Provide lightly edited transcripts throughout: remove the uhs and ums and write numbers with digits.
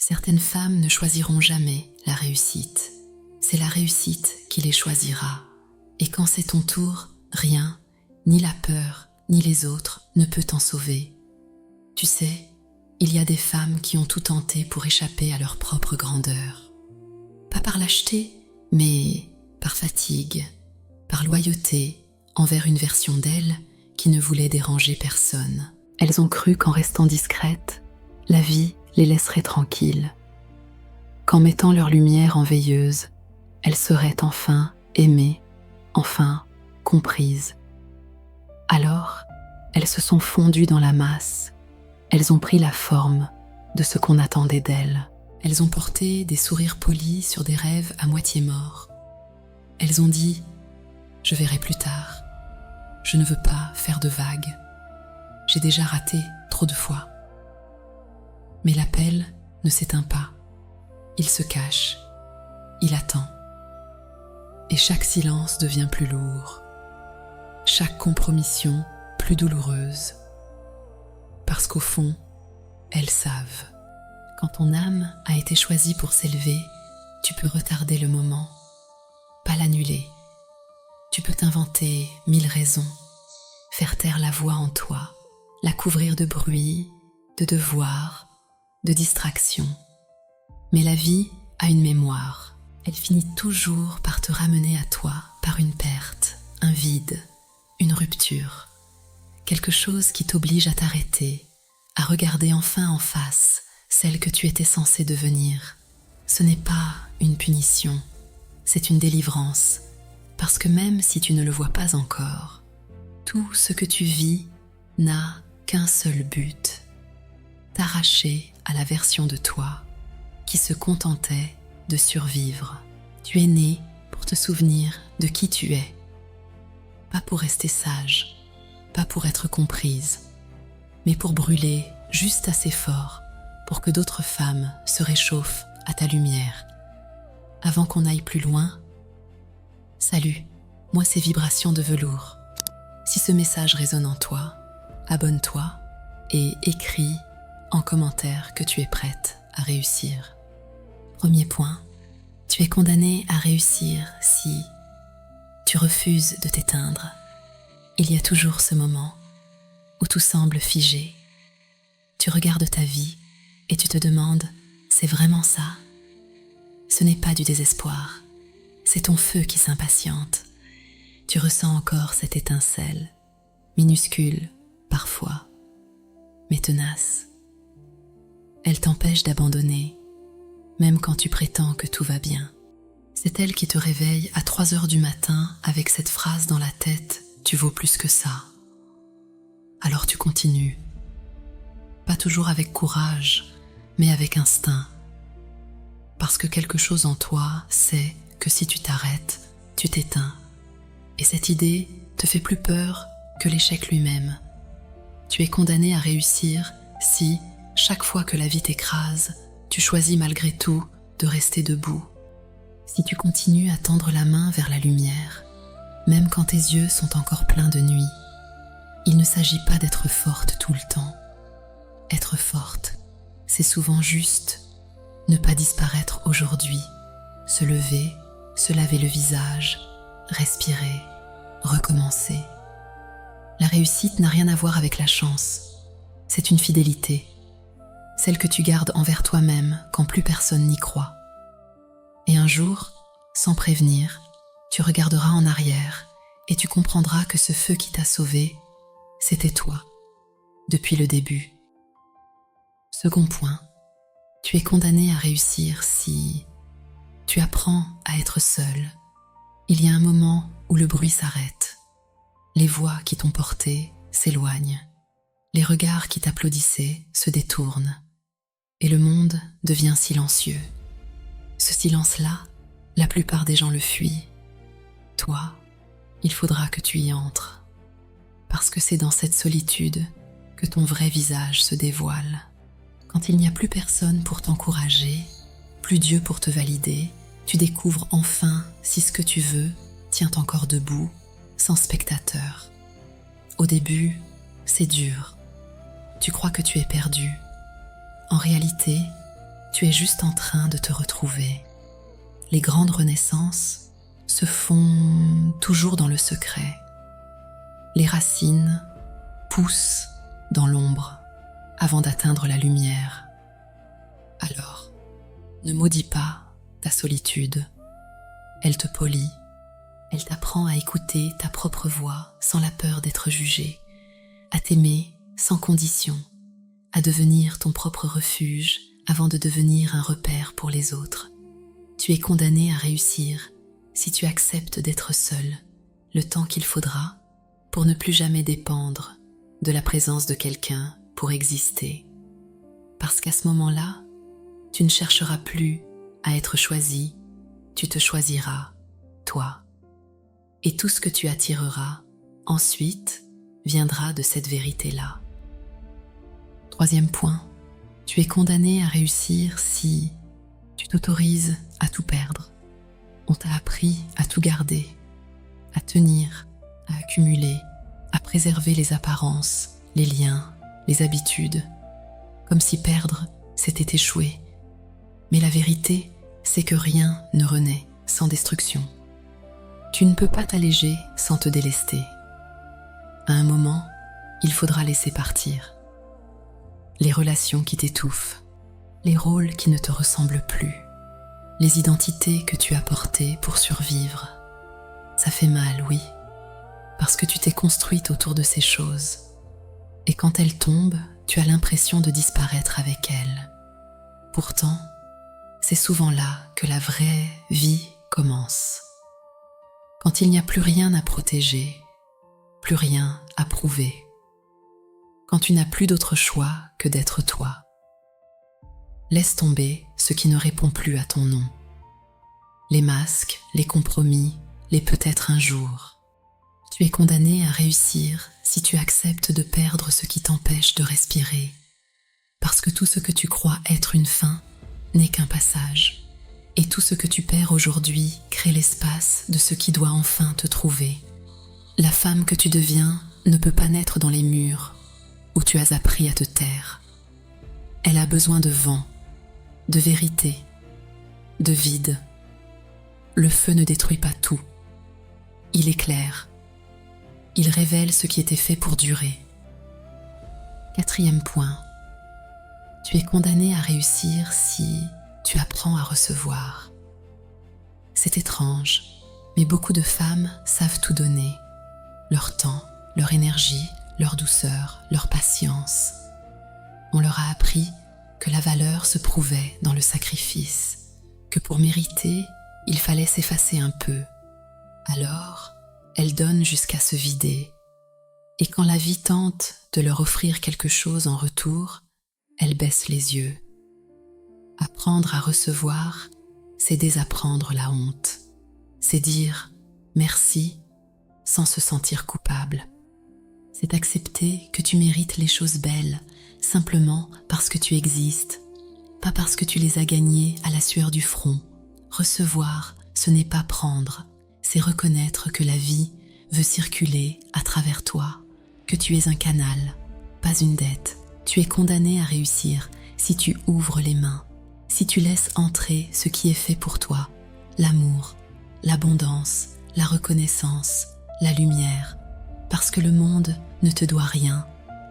Certaines femmes ne choisiront jamais la réussite. C'est la réussite qui les choisira. Et quand c'est ton tour, rien, ni la peur, ni les autres, ne peut t'en sauver. Tu sais, il y a des femmes qui ont tout tenté pour échapper à leur propre grandeur. Pas par lâcheté, mais par fatigue, par loyauté envers une version d'elles qui ne voulait déranger personne. Elles ont cru qu'en restant discrètes, la vie les laisserait tranquilles, qu'en mettant leur lumière en veilleuse, elles seraient enfin aimées, enfin comprises. Alors, elles se sont fondues dans la masse, elles ont pris la forme de ce qu'on attendait d'elles. Elles ont porté des sourires polis sur des rêves à moitié morts. Elles ont dit « Je verrai plus tard, je ne veux pas faire de vagues, j'ai déjà raté trop de fois ». Mais l'appel ne s'éteint pas, il se cache, il attend. Et chaque silence devient plus lourd, chaque compromission plus douloureuse. Parce qu'au fond, elles savent. Quand ton âme a été choisie pour s'élever, tu peux retarder le moment, pas l'annuler. Tu peux t'inventer 1000 raisons, faire taire la voix en toi, la couvrir de bruit, de devoirs, de distractions. Mais la vie a une mémoire. Elle finit toujours par te ramener à toi par une perte, un vide, une rupture. Quelque chose qui t'oblige à t'arrêter, à regarder enfin en face celle que tu étais censée devenir. Ce n'est pas une punition, c'est une délivrance. Parce que même si tu ne le vois pas encore, tout ce que tu vis n'a qu'un seul but, t'arracher à la version de toi qui se contentait de survivre. Tu es né pour te souvenir de qui tu es, pas pour rester sage, pas pour être comprise, mais pour brûler juste assez fort pour que d'autres femmes se réchauffent à ta lumière. Avant qu'on aille plus loin, salut, moi c'est Vibrations de velours. Si ce message résonne en toi, abonne-toi et écris en commentaire que tu es prête à réussir. Premier point, tu es condamnée à réussir si tu refuses de t'éteindre. Il y a toujours ce moment où tout semble figé. Tu regardes ta vie et tu te demandes, c'est vraiment ça? Ce n'est pas du désespoir, c'est ton feu qui s'impatiente. Tu ressens encore cette étincelle, minuscule parfois, mais tenace. Elle t'empêche d'abandonner, même quand tu prétends que tout va bien. C'est elle qui te réveille à 3 heures du matin avec cette phrase dans la tête « Tu vaux plus que ça ». Alors tu continues, pas toujours avec courage, mais avec instinct. Parce que quelque chose en toi sait que si tu t'arrêtes, tu t'éteins. Et cette idée te fait plus peur que l'échec lui-même. Tu es condamné à réussir si, chaque fois que la vie t'écrase, tu choisis malgré tout de rester debout. Si tu continues à tendre la main vers la lumière, même quand tes yeux sont encore pleins de nuit, il ne s'agit pas d'être forte tout le temps. Être forte, c'est souvent juste ne pas disparaître aujourd'hui, se lever, se laver le visage, respirer, recommencer. La réussite n'a rien à voir avec la chance, c'est une fidélité, celle que tu gardes envers toi-même quand plus personne n'y croit. Et un jour, sans prévenir, tu regarderas en arrière et tu comprendras que ce feu qui t'a sauvé, c'était toi, depuis le début. Second point, tu es condamné à réussir si tu apprends à être seul. Il y a un moment où le bruit s'arrête, les voix qui t'ont porté s'éloignent, les regards qui t'applaudissaient se détournent, et le monde devient silencieux. Ce silence-là, la plupart des gens le fuient. Toi, il faudra que tu y entres, parce que c'est dans cette solitude que ton vrai visage se dévoile. Quand il n'y a plus personne pour t'encourager, plus Dieu pour te valider, tu découvres enfin si ce que tu veux tient encore debout, sans spectateur. Au début, c'est dur. Tu crois que tu es perdu. En réalité, Tu es juste en train de te retrouver. Les grandes renaissances se font toujours dans le secret. Les racines poussent dans l'ombre avant d'atteindre la lumière. Alors, ne maudis pas ta solitude. Elle te polit. Elle t'apprend à écouter ta propre voix sans la peur d'être jugé, à t'aimer sans condition, à devenir ton propre refuge avant de devenir un repère pour les autres. Tu es condamné à réussir si tu acceptes d'être seul le temps qu'il faudra pour ne plus jamais dépendre de la présence de quelqu'un pour exister. Parce qu'à ce moment-là, tu ne chercheras plus à être choisi, tu te choisiras, toi. Et tout ce que tu attireras, ensuite, viendra de cette vérité-là. Troisième point, tu es condamné à réussir si tu t'autorises à tout perdre. On t'a appris à tout garder, à tenir, à accumuler, à préserver les apparences, les liens, les habitudes, comme si perdre, c'était échouer. Mais la vérité, c'est que rien ne renaît sans destruction. Tu ne peux pas t'alléger sans te délester. À un moment, il faudra laisser partir. Les relations qui t'étouffent, les rôles qui ne te ressemblent plus, les identités que tu as portées pour survivre. Ça fait mal, oui, parce que tu t'es construite autour de ces choses. Et quand elles tombent, tu as l'impression de disparaître avec elles. Pourtant, c'est souvent là que la vraie vie commence. Quand il n'y a plus rien à protéger, plus rien à prouver. Quand tu n'as plus d'autre choix que d'être toi. Laisse tomber ce qui ne répond plus à ton nom. Les masques, les compromis, les peut-être un jour. Tu es condamné à réussir si tu acceptes de perdre ce qui t'empêche de respirer. Parce que tout ce que tu crois être une fin n'est qu'un passage. Et tout ce que tu perds aujourd'hui crée l'espace de ce qui doit enfin te trouver. La femme que tu deviens ne peut pas naître dans les murs où tu as appris à te taire. Elle a besoin de vent, de vérité, de vide. Le feu ne détruit pas tout. Il éclaire. Il révèle ce qui était fait pour durer. Quatrième point. Tu es condamné à réussir si tu apprends à recevoir. C'est étrange, mais beaucoup de femmes savent tout donner. Leur temps, leur énergie, leur douceur, leur patience. On leur a appris que la valeur se prouvait dans le sacrifice, que pour mériter, il fallait s'effacer un peu. Alors, elles donnent jusqu'à se vider. Et quand la vie tente de leur offrir quelque chose en retour, elles baissent les yeux. Apprendre à recevoir, c'est désapprendre la honte. C'est dire merci sans se sentir coupable. C'est accepter que tu mérites les choses belles simplement parce que tu existes, pas parce que tu les as gagnées à la sueur du front. Recevoir, ce n'est pas prendre, c'est reconnaître que la vie veut circuler à travers toi, que tu es un canal, pas une dette. Tu es condamné à réussir si tu ouvres les mains, si tu laisses entrer ce qui est fait pour toi, l'amour, l'abondance, la reconnaissance, la lumière, parce que le monde ne te doit rien,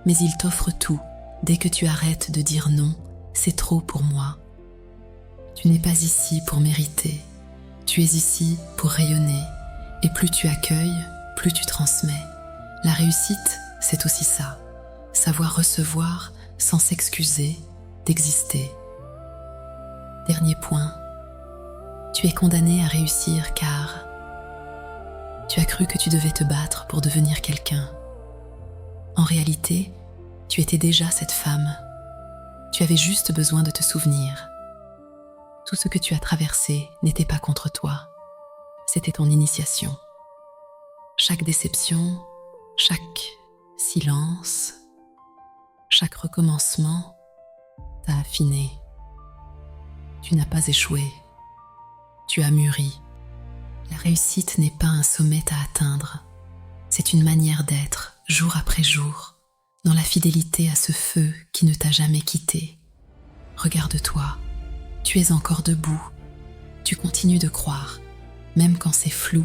mais il t'offre tout. Dès que tu arrêtes de dire non, c'est trop pour moi. Tu n'es pas ici pour mériter, tu es ici pour rayonner, et plus tu accueilles, plus tu transmets. La réussite, c'est aussi ça, savoir recevoir sans s'excuser d'exister. Dernier point, tu es condamné à réussir car tu as cru que tu devais te battre pour devenir quelqu'un. En réalité, tu étais déjà cette femme. Tu avais juste besoin de te souvenir. Tout ce que tu as traversé n'était pas contre toi. C'était ton initiation. Chaque déception, chaque silence, chaque recommencement t'a affiné. Tu n'as pas échoué. Tu as mûri. La réussite n'est pas un sommet à atteindre. C'est une manière d'être, jour après jour, dans la fidélité à ce feu qui ne t'a jamais quitté. Regarde-toi, Tu es encore debout. Tu continues de croire, même quand c'est flou.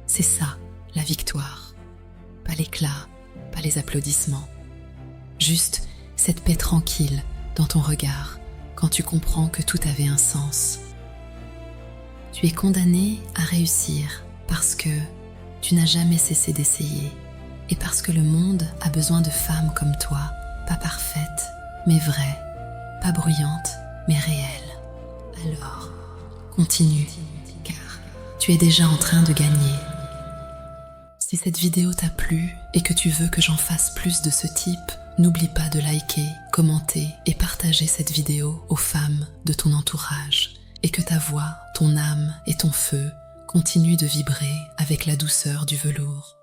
C'est ça, la victoire. Pas l'éclat, pas les applaudissements. Juste cette paix tranquille dans ton regard quand tu comprends que tout avait un sens. Tu es condamné à réussir parce que tu n'as jamais cessé d'essayer et parce que le monde a besoin de femmes comme toi, pas parfaites, mais vraies, pas bruyantes, mais réelles. Alors, continue, car tu es déjà en train de gagner. Si cette vidéo t'a plu et que tu veux que j'en fasse plus de ce type, n'oublie pas de liker, commenter et partager cette vidéo aux femmes de ton entourage et que ta voix, ton âme et ton feu continuent de vibrer avec la douceur du velours.